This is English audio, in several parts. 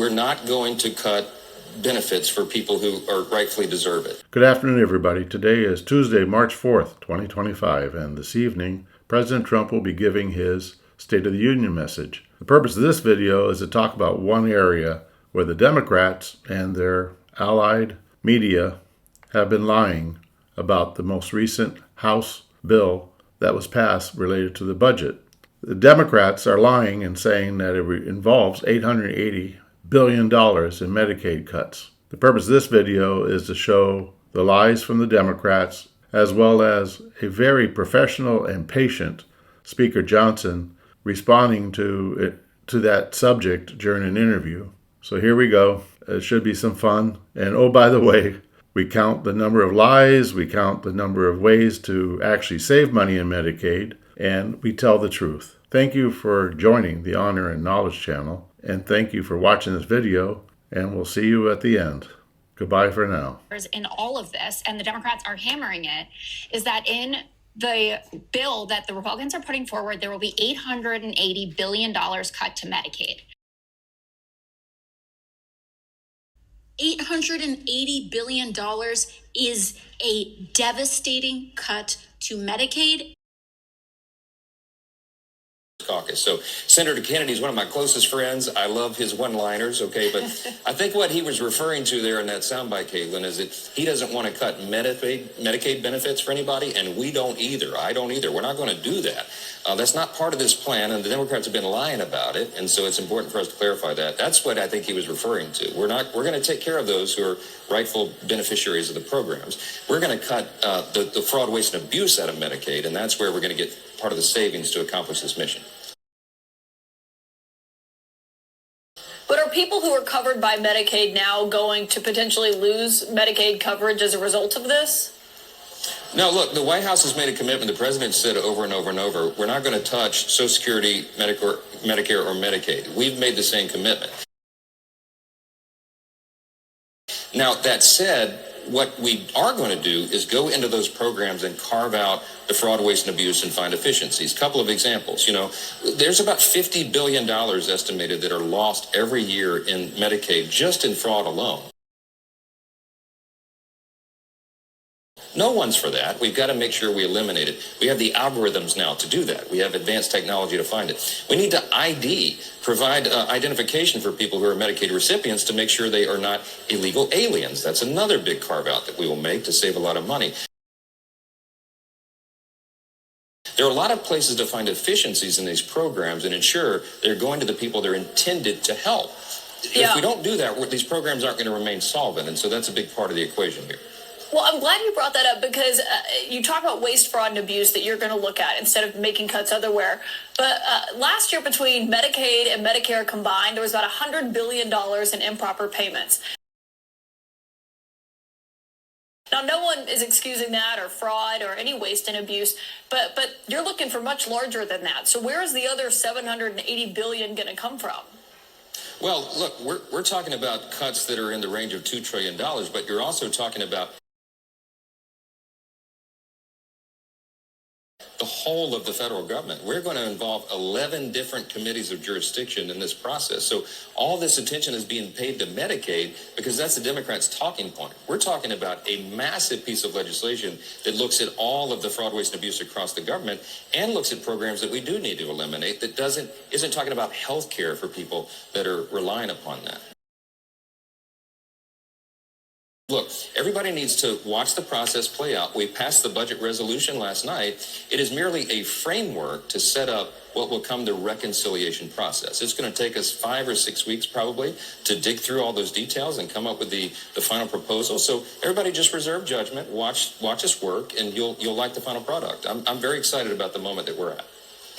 we're not going to cut benefits for people who are rightfully deserve it. Good afternoon, everybody. Today is Tuesday, March 4th, 2025, and this evening, President Trump will be giving his State of the Union message. The purpose of this video is to talk about one area where the Democrats and their allied media have been lying about the most recent House bill that was passed related to the budget. The Democrats are lying and saying that it involves $880 billion in Medicaid cuts. The purpose of this video is to show the lies from the Democrats, as well as a very professional and patient Speaker Johnson responding to that subject during an interview. So here we go. It should be some fun. And oh, by the way, we count the number of lies, we count the number of ways to actually save money in Medicaid, and we tell the truth. Thank you for joining the Honor and Knowledge channel, and thank you for watching this video, and we'll see you at the end. Goodbye for now. In all of this, and the Democrats are hammering it, is that in the bill that the Republicans are putting forward, there will be $880 billion cut to Medicaid. $880 billion is a devastating cut to Medicaid. Caucus. So Senator Kennedy is one of my closest friends. I love his one-liners, okay? But I think what he was referring to there in that soundbite, Caitlin, is that he doesn't want to cut Medicaid benefits for anybody, and we don't either. I don't either. We're not going to do that. That's not part of this plan, and the Democrats have been lying about it, and so it's important for us to clarify that. That's what I think he was referring to. We're going to take care of those who are rightful beneficiaries of the programs. We're going to cut the fraud, waste, and abuse out of Medicaid, and that's where we're going to get part of the savings to accomplish this mission. But are people who are covered by Medicaid now going to potentially lose Medicaid coverage as a result of this? No, look, the White House has made a commitment. The president said over and over and over, we're not going to touch Social Security, Medicare, or Medicaid. We've made the same commitment. Now, that said, what we are going to do is go into those programs and carve out the fraud, waste, and abuse and find efficiencies. Couple of examples. There's about $50 billion estimated that are lost every year in Medicaid just in fraud alone. No one's for that. We've got to make sure we eliminate it. We have the algorithms now to do that. We have advanced technology to find it. We need to provide identification for people who are Medicaid recipients to make sure they are not illegal aliens. That's another big carve-out that we will make to save a lot of money. There are a lot of places to find efficiencies in these programs and ensure they're going to the people they're intended to help. Yeah. If we don't do that, these programs aren't going to remain solvent, and so that's a big part of the equation here. Well, I'm glad you brought that up because you talk about waste, fraud, and abuse that you're going to look at instead of making cuts elsewhere. But last year, between Medicaid and Medicare combined, there was about $100 billion in improper payments. Now, no one is excusing that or fraud or any waste and abuse, but you're looking for much larger than that. So where is the other $780 billion going to come from? Well, look, we're talking about cuts that are in the range of $2 trillion, but you're also talking about the whole of the federal government. We're going to involve 11 different committees of jurisdiction in this process. So all this attention is being paid to Medicaid because that's the Democrats' talking point. We're talking about a massive piece of legislation that looks at all of the fraud, waste, and abuse across the government and looks at programs that we do need to eliminate that isn't talking about health care for people that are relying upon that. Look, everybody needs to watch the process play out. We passed the budget resolution last night. It is merely a framework to set up what will come the reconciliation process. It's going to take us 5 or 6 weeks probably to dig through all those details and come up with the final proposal. So everybody just reserve judgment, watch us work, and you'll like the final product. I'm very excited about the moment that we're at.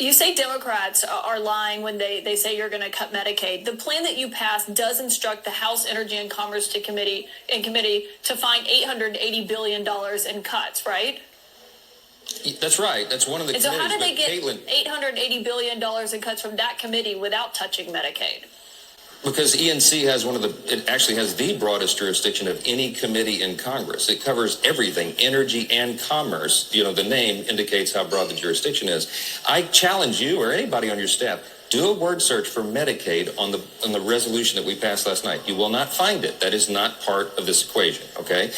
You say Democrats are lying when they say you're going to cut Medicaid. The plan that you passed does instruct the House Energy and Commerce Committee to find $880 billion in cuts, right? That's right. That's one of the and committees. So how did they get Caitlin, $880 billion in cuts from that committee without touching Medicaid? Because ENC has it actually has the broadest jurisdiction of any committee in Congress. It covers everything, energy and commerce. The name indicates how broad the jurisdiction is. I challenge you or anybody on your staff, Do a word search for Medicaid on the resolution that we passed last night. You will not find it. That is not part of this equation, okay?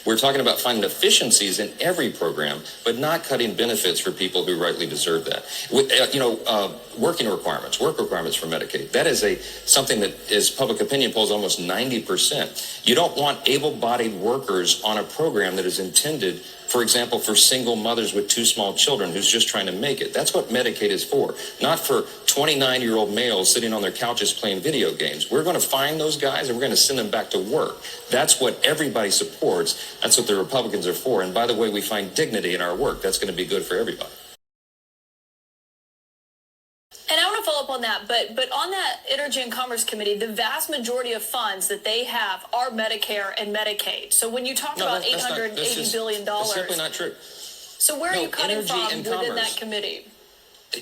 We're talking about finding efficiencies in every program, but not cutting benefits for people who rightly deserve that. Work requirements for Medicaid. That is something that is public opinion polls almost 90%. You don't want able-bodied workers on a program that is intended, for example, for single mothers with two small children who's just trying to make it. That's what Medicaid is for, not for 29-year-old males sitting on their couches playing video games. We're going to find those guys and we're going to send them back to work. That's what everybody supports. That's what the Republicans are for. And by the way, we find dignity in our work. That's going to be good for everybody. And I want to follow up on that, but on that Energy and Commerce Committee, the vast majority of funds that they have are Medicare and Medicaid. So when you talk about $880 billion, that's simply not true. So where are you cutting from within that committee?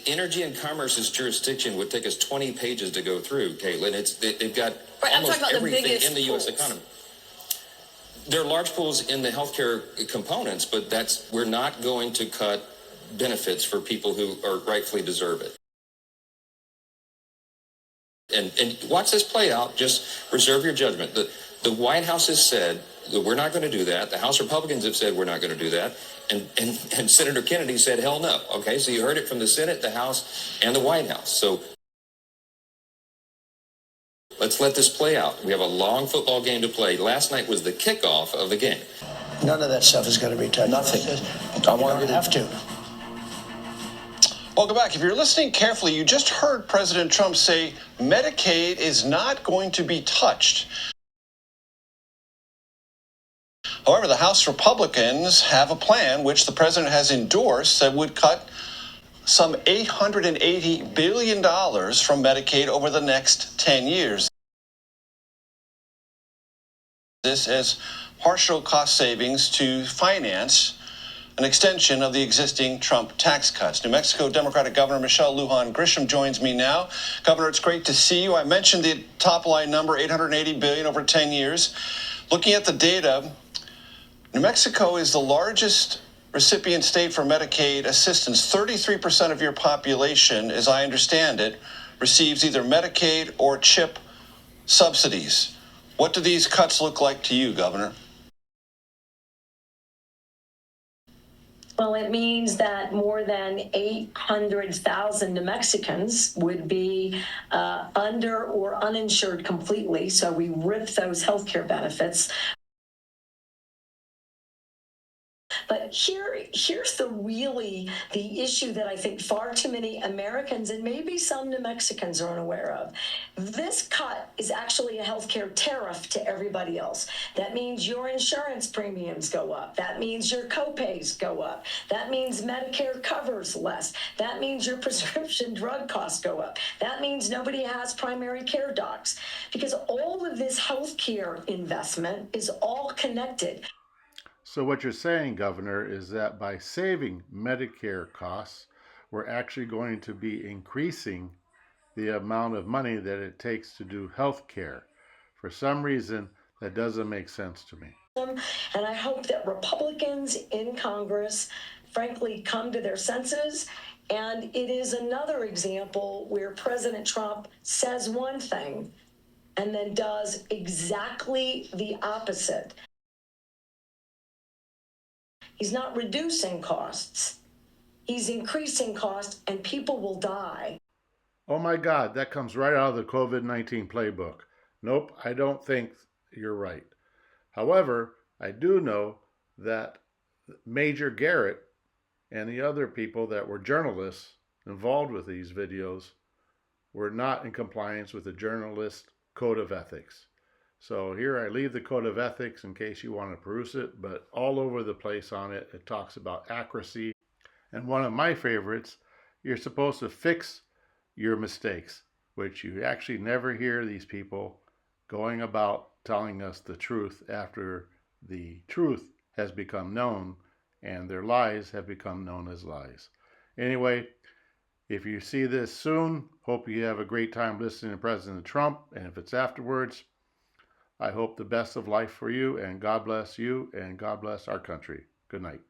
Energy and Commerce's jurisdiction would take us 20 pages to go through, Caitlin. They've got almost everything in the U.S. economy. There are large pools in the healthcare components, but we're not going to cut benefits for people who are rightfully deserve it. And watch this play out. Just reserve your judgment. The White House has said that we're not going to do that. The House Republicans have said we're not going to do that. And Senator Kennedy said, hell no. Okay, so you heard it from the Senate, the House, and the White House. So let's let this play out. We have a long football game to play. Last night was the kickoff of the game. None of that stuff is going to be touched. Nothing. You don't have to. Welcome back. If you're listening carefully, you just heard President Trump say Medicaid is not going to be touched. However, the House Republicans have a plan which the president has endorsed that would cut some $880 billion from Medicaid over the next 10 years. This as partial cost savings to finance an extension of the existing Trump tax cuts. New Mexico Democratic Governor Michelle Lujan Grisham joins me now. Governor, it's great to see you. I mentioned the top line number, $880 billion over 10 years. Looking at the data, New Mexico is the largest recipient state for Medicaid assistance. 33% of your population, as I understand it, receives either Medicaid or CHIP subsidies. What do these cuts look like to you, Governor? Well, it means that more than 800,000 New Mexicans would be under or uninsured completely. So we rip those health care benefits. But here's the issue that I think far too many Americans and maybe some New Mexicans are unaware of. This cut is actually a healthcare tariff to everybody else. That means your insurance premiums go up. That means your copays go up. That means Medicare covers less. That means your prescription drug costs go up. That means nobody has primary care docs, because all of this healthcare investment is all connected. So what you're saying, Governor, is that by saving Medicare costs, we're actually going to be increasing the amount of money that it takes to do health care. For some reason, that doesn't make sense to me. And I hope that Republicans in Congress, frankly, come to their senses. And it is another example where President Trump says one thing and then does exactly the opposite. He's not reducing costs. He's increasing costs, and people will die. Oh my God, that comes right out of the COVID-19 playbook. Nope, I don't think you're right. However, I do know that Major Garrett and the other people that were journalists involved with these videos were not in compliance with the journalist code of ethics. So here I leave the code of ethics in case you want to peruse it, but all over the place on it, it talks about accuracy. And one of my favorites, you're supposed to fix your mistakes, which you actually never hear these people going about telling us the truth after the truth has become known and their lies have become known as lies. Anyway, if you see this soon, hope you have a great time listening to President Trump. And if it's afterwards, I hope the best of life for you, and God bless you, and God bless our country. Good night.